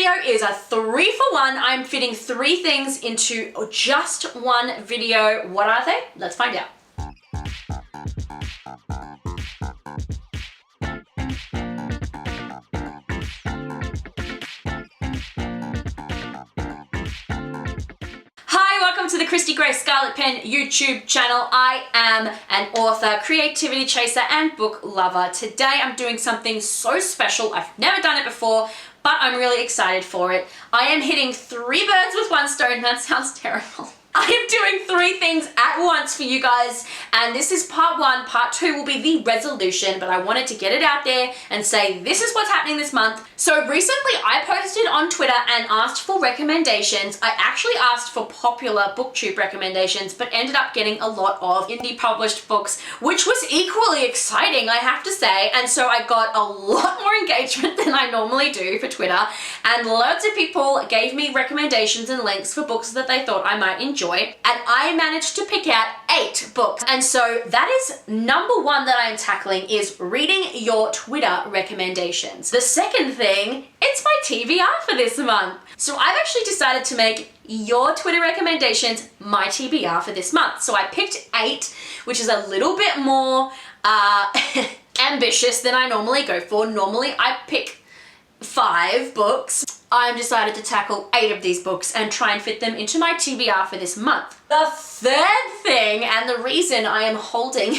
video is a 3-for-1. I'm fitting 3 things into just one video. What are they? Let's find out. Welcome to the Christy Grace Scarlet Pen YouTube channel. I am an author, creativity chaser, and book lover. Today I'm doing something so special. I've never done it before, but I'm really excited for it. I am hitting 3 birds with one stone. That sounds terrible. I am doing 3 things at once for you guys, and this is part 1. Part 2 will be the resolution, but I wanted to get it out there and say this is what's happening this month. So recently I posted on Twitter and asked for recommendations. I actually asked for popular booktube recommendations, but ended up getting a lot of indie published books, which was equally exciting, I have to say. And so I got a lot more engagement than I normally do for Twitter, and loads of people gave me recommendations and links for books that they thought I might enjoy. And I managed to pick out 8 books. And so that is number 1 that I am tackling, is reading your Twitter recommendations. The second thing, it's my TBR for this month. So I've actually decided to make your Twitter recommendations my TBR for this month. So I picked 8, which is a little bit more ambitious than I normally go for. Normally I pick 5 books. I've decided to tackle 8 of these books and try and fit them into my TBR for this month. The third thing, and the reason I am holding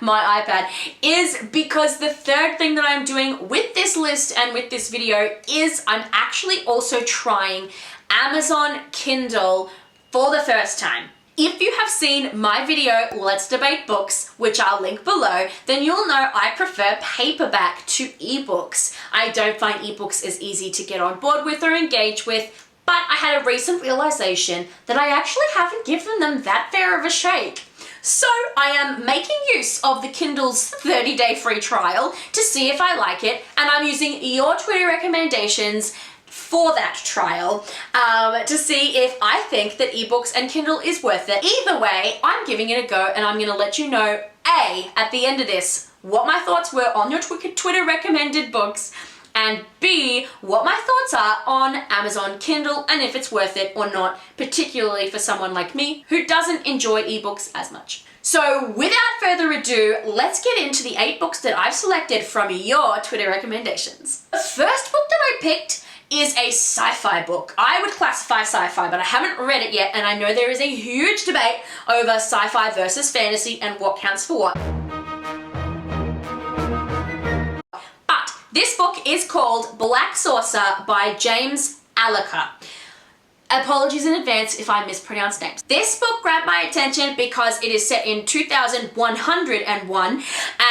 my iPad, is because the third thing that I'm doing with this list and with this video is I'm actually also trying Amazon Kindle for the first time. If you have seen my video, Let's Debate Books, which I'll link below, then you'll know I prefer paperback to ebooks. I don't find ebooks as easy to get on board with or engage with, but I had a recent realization that I actually haven't given them that fair of a shake. So I am making use of the Kindle's 30-day free trial to see if I like it, and I'm using your Twitter recommendations for that trial to see if I think that ebooks and Kindle is worth it. Either way, I'm giving it a go, and I'm going to let you know, A, at the end of this, what my thoughts were on your Twitter recommended books, and B, what my thoughts are on Amazon Kindle and if it's worth it or not, particularly for someone like me who doesn't enjoy ebooks as much. So without further ado, let's get into the 8 books that I've selected from your Twitter recommendations. The first book that I picked is a sci-fi book. I would classify sci-fi, but I haven't read it yet, and I know there is a huge debate over sci-fi versus fantasy and what counts for what. But this book is called Black Saucer by James Alliker. Apologies in advance if I mispronounce names. This book grabbed my attention because it is set in 2101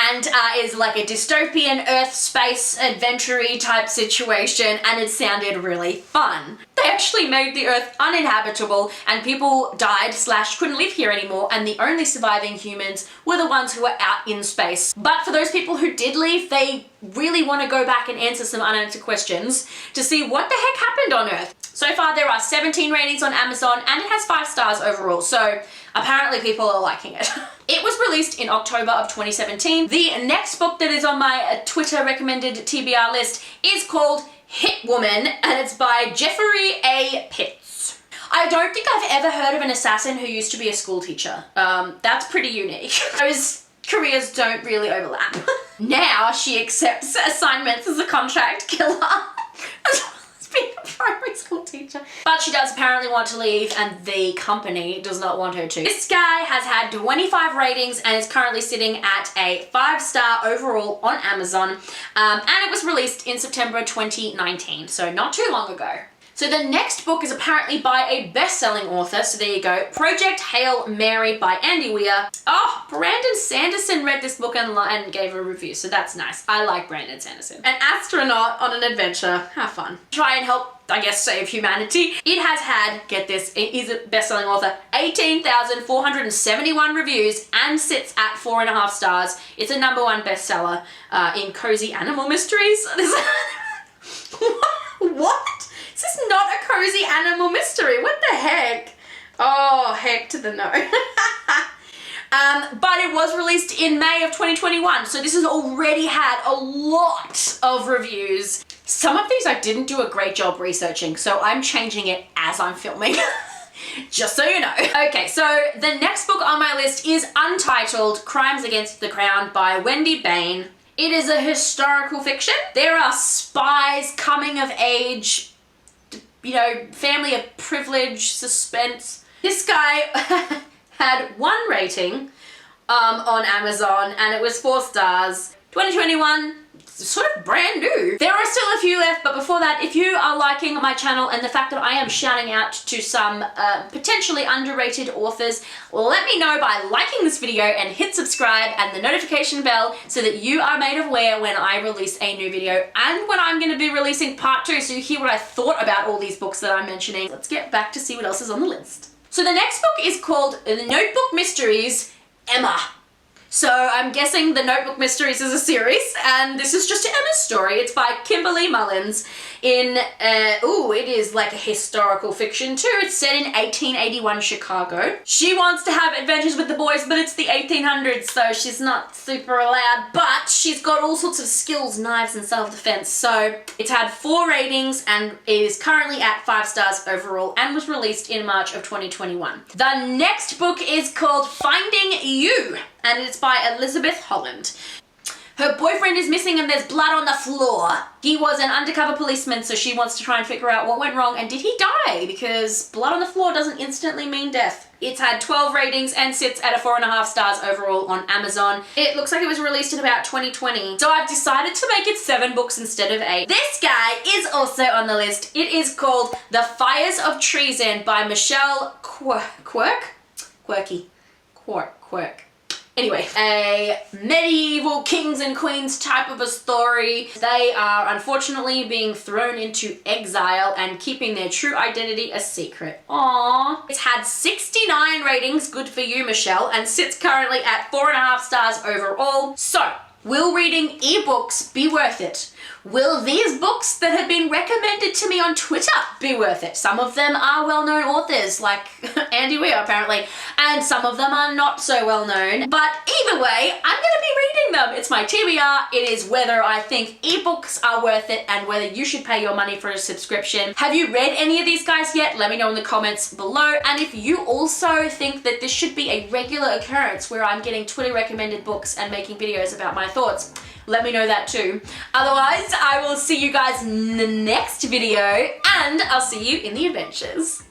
and is like a dystopian Earth space adventure-y type situation, and it sounded really fun. They actually made the Earth uninhabitable and people died / couldn't live here anymore, and the only surviving humans were the ones who were out in space. But for those people who did leave, they really want to go back and answer some unanswered questions to see what the heck happened on Earth. So far there are 17 ratings on Amazon and it has 5 stars overall, so apparently people are liking it. It was released in October of 2017. The next book that is on my Twitter recommended TBR list is called Hit Woman, and it's by Jeffrey A. Pitts. I don't think I've ever heard of an assassin who used to be a school teacher. That's pretty unique. Those careers don't really overlap. Now she accepts assignments as a contract killer. Being a primary school teacher. But she does apparently want to leave, and the company does not want her to. This guy has had 25 ratings and is currently sitting at a 5-star overall on Amazon, and it was released in September 2019, so not too long ago. So the next book is apparently by a best-selling author, so there you go. Project Hail Mary by Andy Weir. Oh, Brandon Sanderson read this book online and gave a review, so that's nice. I like Brandon Sanderson. An astronaut on an adventure. Have fun. Try and help, I guess, save humanity. It has had, get this, it is a best-selling author, 18,471 reviews and sits at 4.5 stars. It's a #1 bestseller in cozy animal mysteries. What? This is not a cozy animal mystery. What the heck? Oh, heck to the no. But it was released in May of 2021, so this has already had a lot of reviews. Some of these I didn't do a great job researching, so I'm changing it as I'm filming. Just so you know. Okay, so the next book on my list is Untitled Crimes Against the Crown by Wendy Bane. It is a historical fiction. There are spies, coming of age, you know, family of privilege, suspense. This guy had 1 rating on Amazon, and it was 4 stars. 2021, sort of brand new. There are still a few left, but before that, if you are liking my channel and the fact that I am shouting out to some potentially underrated authors, let me know by liking this video and hit subscribe and the notification bell so that you are made aware when I release a new video and when I'm going to be releasing part 2, so you hear what I thought about all these books that I'm mentioning. Let's get back to see what else is on the list. So the next book is called The Notebook Mysteries, Emma. So I'm guessing The Notebook Mysteries is a series, and this is just Emma's story. It's by Kimberly Mullins in, it is like a historical fiction too. It's set in 1881 Chicago. She wants to have adventures with the boys, but it's the 1800s, so she's not super allowed, but she's got all sorts of skills, knives and self-defense. So it's had 4 ratings and it is currently at 5 stars overall and was released in March of 2021. The next book is called Finding You, and it's by Elizabeth Holland. Her boyfriend is missing and there's blood on the floor. He was an undercover policeman, so she wants to try and figure out what went wrong and did he die? Because blood on the floor doesn't instantly mean death. It's had 12 ratings and sits at a 4.5 stars overall on Amazon. It looks like it was released in about 2020. So I've decided to make it 7 books instead of 8. This guy is also on the list. It is called The Fires of Treason by Michelle Quirk? Quirk. Anyway, a medieval kings and queens type of a story. They are unfortunately being thrown into exile and keeping their true identity a secret. Aww. It's had 69 ratings, good for you, Michelle, and sits currently at 4.5 stars overall. So, will reading ebooks be worth it? Will these books that have been recommended to me on Twitter be worth it? Some of them are well-known authors, like Andy Weir apparently, and some of them are not so well-known. But either way, I'm gonna be reading them. It's my TBR. It is whether I think ebooks are worth it and whether you should pay your money for a subscription. Have you read any of these guys yet? Let me know in the comments below. And if you also think that this should be a regular occurrence where I'm getting Twitter recommended books and making videos about my thoughts, let me know that too. Otherwise, I will see you guys in the next video, and I'll see you in the adventures.